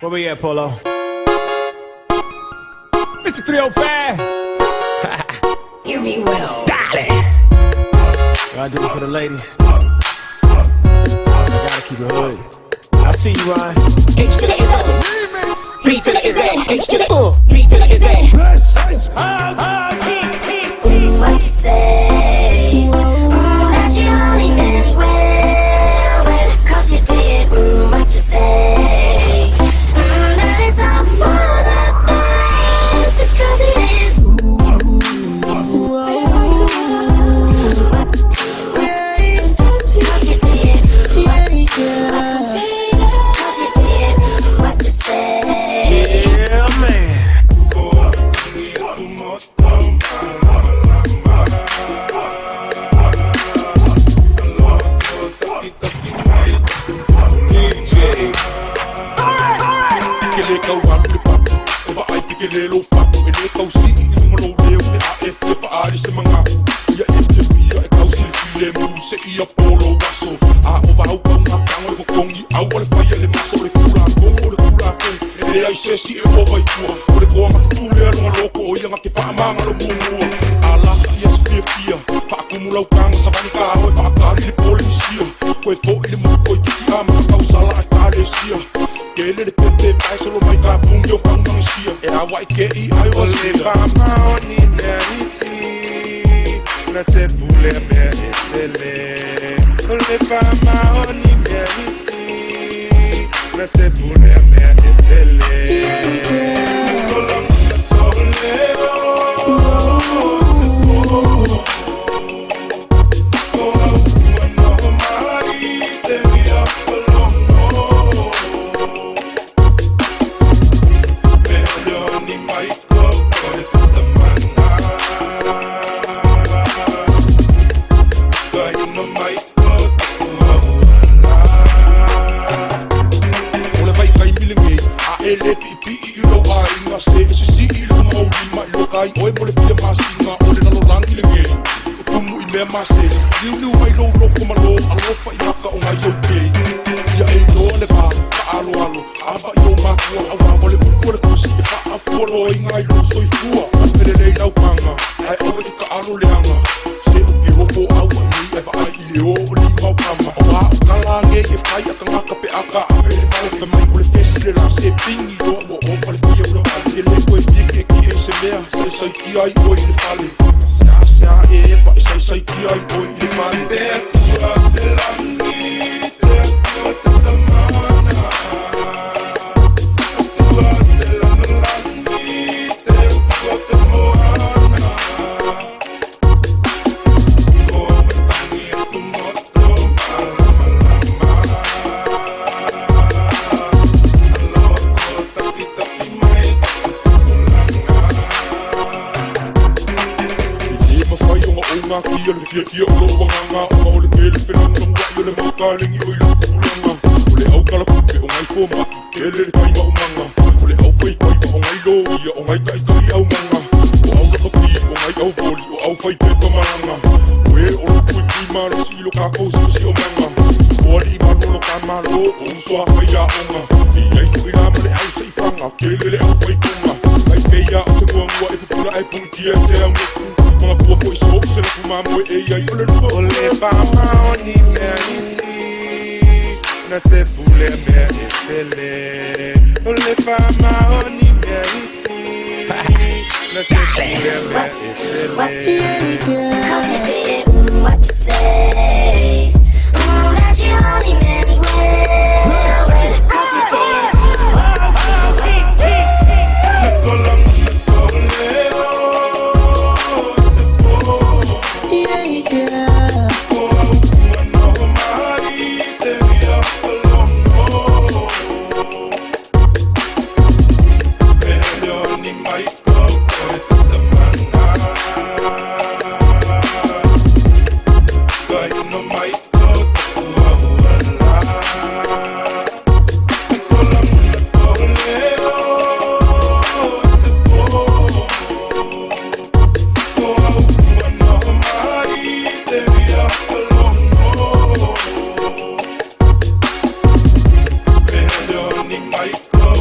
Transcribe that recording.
Where we at, Polo? Mr. 305. Hear me well. Dale. Gotta do it for the ladies. I gotta keep it hood. I see you, Ryan. H to the is A. B to the is A. H to the B to the is A. This is how What you say? That you only meant well, 'cause you did. What you say? That it's all for the best, 'cause it is. Cause you did. 'Cause you did. What you say? Yeah, man. Se ia polo waso a o va o nga pango ko kongi a o le fai le maso le kula kongo le kula ko e ai se si e o vai tua o le ko ma tu le lo loko o ia ke fa ma lo mu ala ia se fia pa acumula o kanga sa vani ka o fa ka le polisia ko e fo le mu ko ki ama ka usala ka le sia ke le pepe pa solo mai ka pung yo fa ma sia e a wai ke I o le fa ma oni meriti na te pule meritele le fama oni meriti na te pule meritele Oi, mole fia masinga, ole na lo langi le nge. Tumu I me mase, liu mai lo kuma lo, alo fa inaka o ngai okay. Ia e no le ba, ka alo, aba yo makua, awa mole ukore kusi, e fa a folo I ngai lo soi fua. Pele lei lau kanga, ai awa I ka alo leanga. Se o ki hofo awa ni, e va ai le o li mau kama. O wa o kalange, e fai a kangaka pe aka, a pele fale te mai o le fesi le la, se pingi o o mole fia ura ali, e le koe fike ki e se mea, sai ki ai oi le fale. Sea e pa sai ki ai oi le fale. Te atua te langi, te atua te tamana. Atua te langi, te atua te moana. Ko matangi e tu moto malama. Aloko taki taki mai nga kia le fia o lo wanganga o ma o le kele whenanga mua I o le makalengi o I lo kulanga o le au kala kuke o ngai fo maki kele le whai ma o manga o le au whai whai ma o ngai lo ia o ngai kai kai au manga o au raka pi o ngai au boli o au whai peta maranga o e o lo kui kui maro si ilo kako si o manga o ali ma lo ka malo o usoa whai a onga I ai fui la male au sei whanga kele le au whai kunga kai peia o se mua mua e pupula e pungia se au meku mga pua po iso se na kumamo e ai o le rua o le fama oni meriti na te pule meritele o le fama oni meriti na te pule meritele Cause you did what you say. That you only meant well, 'cause you did. Michael.